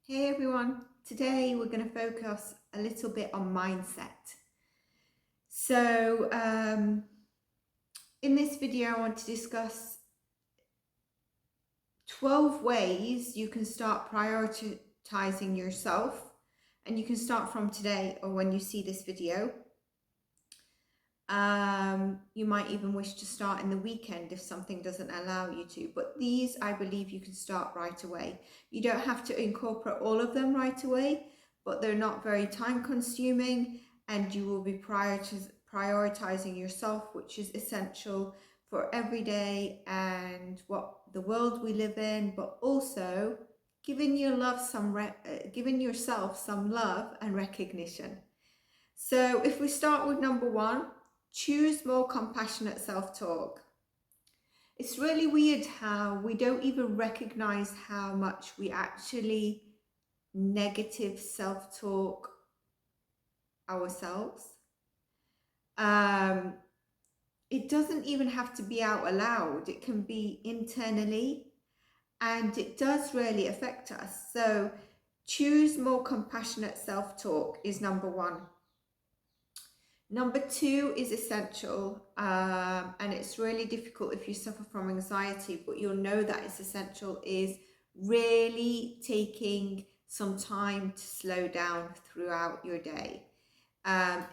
Hey everyone, today we're going to focus a little bit on mindset. So, in this video, I want to discuss 12 ways you can start prioritizing yourself, and you can start from today or when you see this video. You might even wish to start in the weekend if something doesn't allow you to, but these I believe you can start right away. You don't have to incorporate all of them right away, but they're not very time consuming, and you will be prioritizing yourself, which is essential for every day and what the world we live in, but also giving yourself some love and recognition. So if we start with number one, choose more compassionate self-talk. It's really weird how we don't even recognize how much we actually negative self-talk ourselves. It doesn't even have to be out loud. It can be internally, and it does really affect us. So choose more compassionate self-talk is number one. Number two is essential, and it's really difficult if you suffer from anxiety, but you'll know that it's essential, is really taking some time to slow down throughout your day.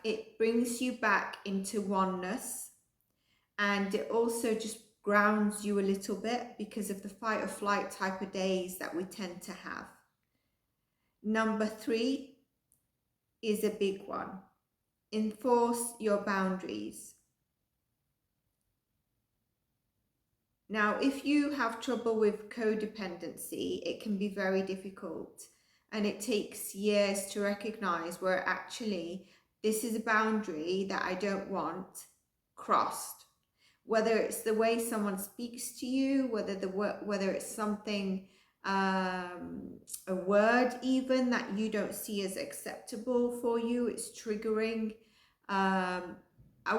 It brings you back into oneness, and it also just grounds you a little bit because of the fight or flight type of days that we tend to have. Number three is a big one. Enforce your boundaries. Now, if you have trouble with codependency, it can be very difficult, and it takes years to recognize where actually this is a boundary that I don't want crossed. Whether it's the way someone speaks to you, whether it's something, a word even that you don't see as acceptable for you, it's triggering. I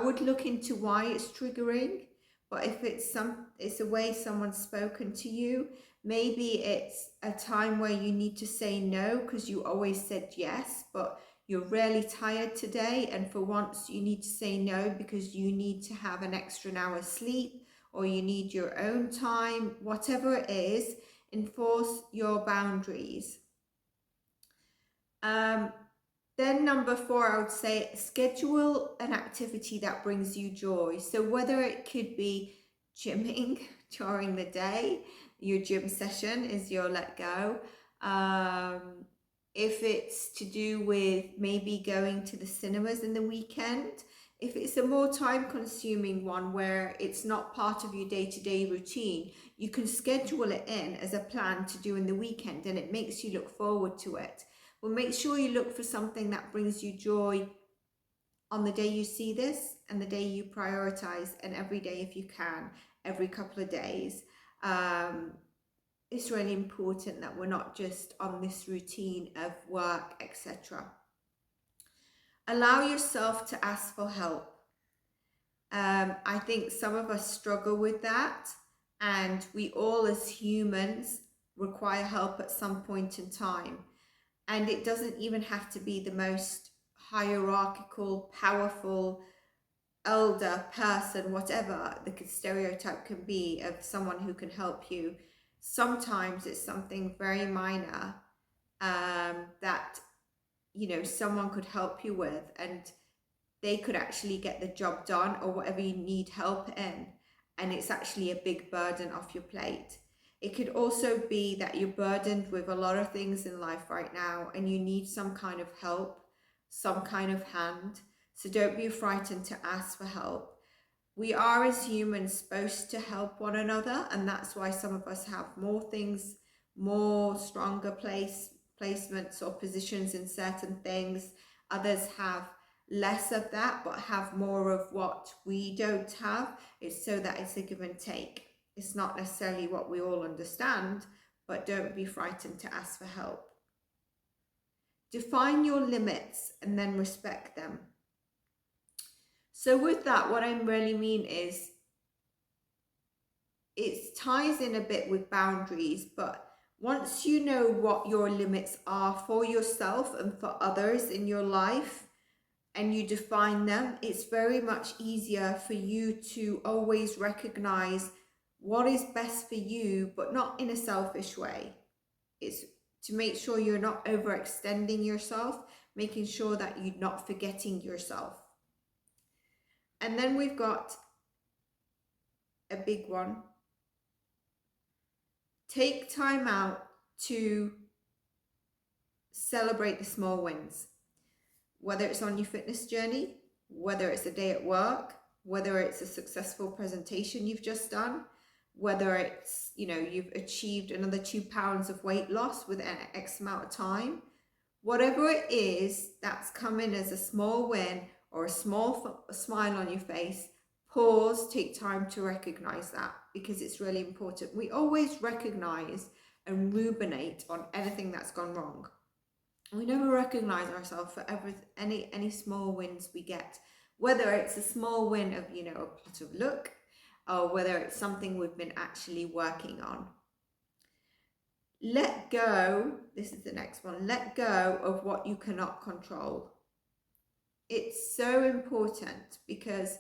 would look into why it's triggering, but if it's a way someone's spoken to you, maybe it's a time where you need to say no because you always said yes, but you're really tired today, and for once you need to say no because you need to have an extra hour's sleep, or you need your own time. Whatever it is, enforce your boundaries. Then number four, I would say schedule an activity that brings you joy. So whether it could be gymming during the day, your gym session is your let go. If it's to do with maybe going to the cinemas in the weekend, if it's a more time consuming one where it's not part of your day-to-day routine, you can schedule it in as a plan to do in the weekend, and it makes you look forward to it. Well, make sure you look for something that brings you joy on the day you see this and the day you prioritize, and every day if you can, every couple of days. It's really important that we're not just on this routine of work, etc. Allow yourself to ask for help. I think some of us struggle with that, and we all as humans require help at some point in time. And it doesn't even have to be the most hierarchical, powerful, elder person, whatever the stereotype can be of someone who can help you. Sometimes it's something very minor that, someone could help you with, and they could actually get the job done, or whatever you need help in, and it's actually a big burden off your plate. It could also be that you're burdened with a lot of things in life right now, and you need some kind of help, some kind of hand. So don't be frightened to ask for help. We are as humans supposed to help one another, and that's why some of us have more things, more stronger placements or positions in certain things. Others have less of that but have more of what we don't have. It's so that it's a give and take. It's not necessarily what we all understand, but don't be frightened to ask for help. Define your limits and then respect them. So with that, what I really mean is, it ties in a bit with boundaries, but Once you know what your limits are for yourself and for others in your life, and you define them, it's very much easier for you to always recognize what is best for you, but not in a selfish way. It's to make sure you're not overextending yourself, making sure that you're not forgetting yourself. And then we've got a big one. Take time out to celebrate the small wins, whether it's on your fitness journey, whether it's a day at work, whether it's a successful presentation you've just done, whether it's, you've achieved another 2 pounds of weight loss within X amount of time. Whatever it is that's coming as a small win or a small smile on your face, pause, take time to recognize that, because it's really important. We always recognize and ruminate on anything that's gone wrong. We never recognize ourselves for any small wins we get, whether it's a small win of, a pot of luck, or whether it's something we've been actually working on. Let go, this is the next one, let go of what you cannot control. It's so important, because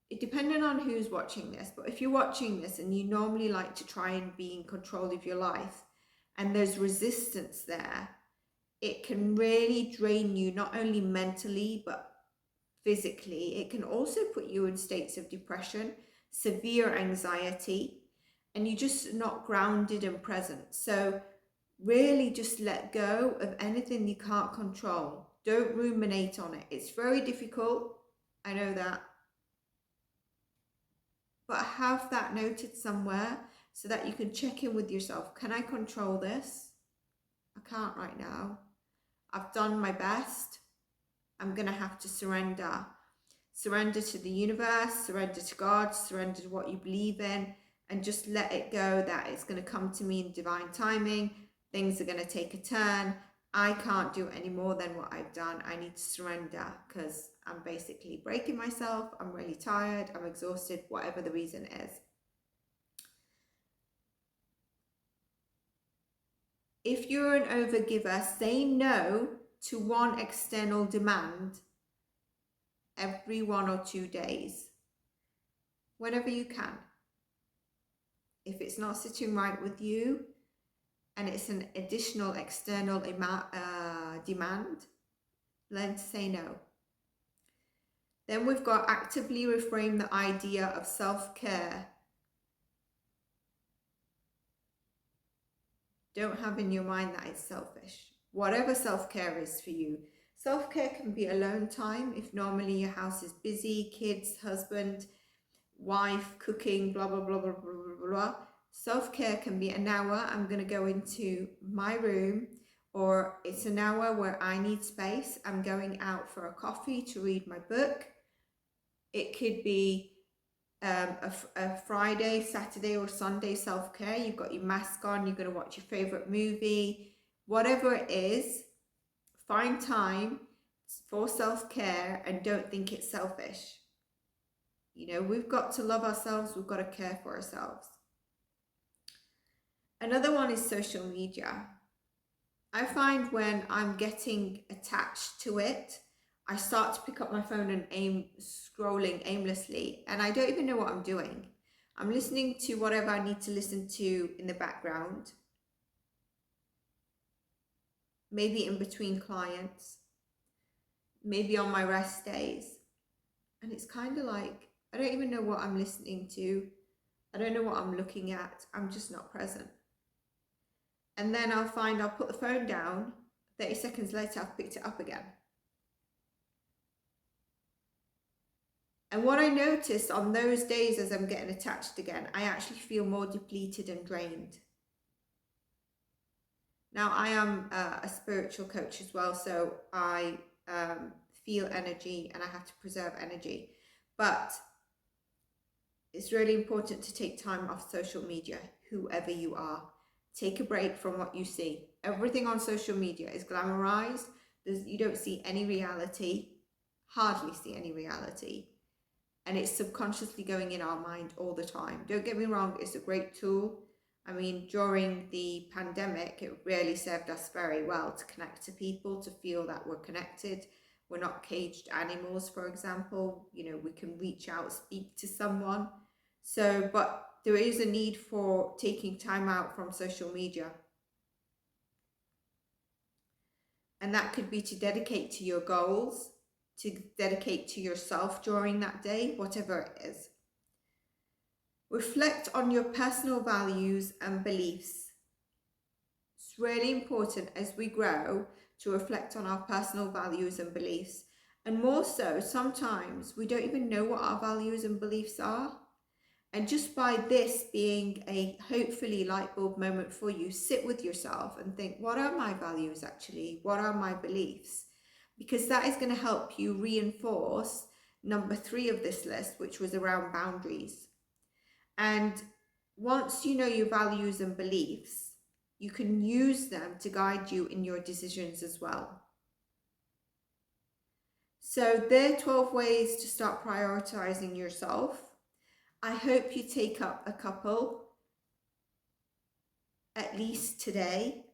it depending on who's watching this, but if you're watching this and you normally like to try and be in control of your life, and there's resistance there, it can really drain you, not only mentally, but physically. It can also put you in states of depression, severe anxiety, and you're just not grounded and present. So really just let go of anything you can't control. Don't ruminate on it. It's very difficult, I know that. But have that noted somewhere so that you can check in with yourself. Can I control this? I can't right now. I've done my best. I'm going to have to surrender. Surrender to the universe, surrender to God, surrender to what you believe in, and just let it go that it's going to come to me in divine timing. Things are going to take a turn. I can't do any more than what I've done. I need to surrender because I'm basically breaking myself. I'm really tired. I'm exhausted, whatever the reason is. If you're an overgiver, say no to one external demand every 1 or 2 days, whenever you can. If it's not sitting right with you and it's an additional external demand, learn to say no. Then we've got actively reframe the idea of self-care. Don't have in your mind that it's selfish. Whatever self-care is for you. Self-care can be alone time if normally your house is busy, kids, husband, wife, cooking, blah, blah, blah, blah, blah, blah, blah. Self-care can be an hour. I'm going to go into my room, or it's an hour where I need space. I'm going out for a coffee to read my book. It could be a Friday, Saturday or Sunday self-care. You've got your mask on, you're going to watch your favorite movie, whatever it is. Find time for self-care and don't think it's selfish. We've got to love ourselves, we've got to care for ourselves. Another one is social media. I find when I'm getting attached to it, I start to pick up my phone and scrolling aimlessly, and I don't even know what I'm doing. I'm listening to whatever I need to listen to in the background, maybe in between clients, maybe on my rest days. And it's kind of like, I don't even know what I'm listening to. I don't know what I'm looking at. I'm just not present. And then I'll put the phone down. 30 seconds later, I've picked it up again. And what I notice on those days as I'm getting attached again, I actually feel more depleted and drained. Now, I am a spiritual coach as well, so I feel energy and I have to preserve energy. But it's really important to take time off social media, whoever you are. Take a break from what you see. Everything on social media is glamorized. You don't see any reality, hardly see any reality. And it's subconsciously going in our mind all the time. Don't get me wrong, it's a great tool. I mean, during the pandemic, it really served us very well to connect to people, to feel that we're connected. We're not caged animals, for example. You know, we can reach out, speak to someone. So, but there is a need for taking time out from social media. And that could be to dedicate to your goals, to dedicate to yourself during that day, whatever it is. Reflect on your personal values and beliefs. It's really important as we grow to reflect on our personal values and beliefs. And more so, sometimes we don't even know what our values and beliefs are. And just by this being a hopefully light bulb moment for you, sit with yourself and think, what are my values actually? What are my beliefs? Because that is going to help you reinforce number 3 of this list, which was around boundaries. And once you know your values and beliefs, you can use them to guide you in your decisions as well. So there are 12 ways to start prioritizing yourself. I hope you take up a couple at least today.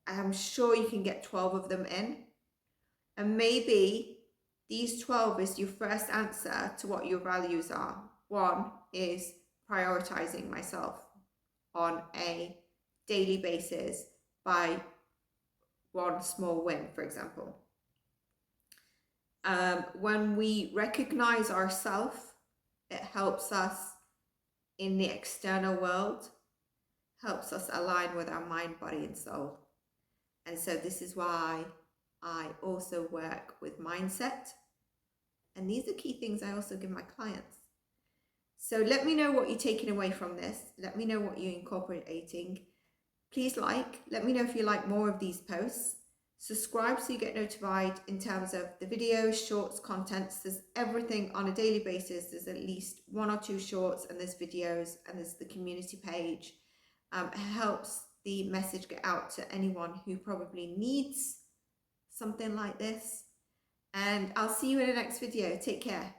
I'm sure you can get 12 of them in. And maybe these 12 is your first answer to what your values are. 1 is prioritizing myself on a daily basis by 1 small win, for example. When we recognize ourselves, it helps us in the external world, helps us align with our mind, body, and soul. And so this is why I also work with mindset. And these are key things I also give my clients. So let me know what you're taking away from this. Let me know what you're incorporating. Please let me know if you like more of these posts. Subscribe so you get notified in terms of the videos, shorts, contents. There's everything on a daily basis. There's at least 1 or 2 shorts, and there's videos, and there's the community page. It helps the message get out to anyone who probably needs something like this. And I'll see you in the next video. Take care.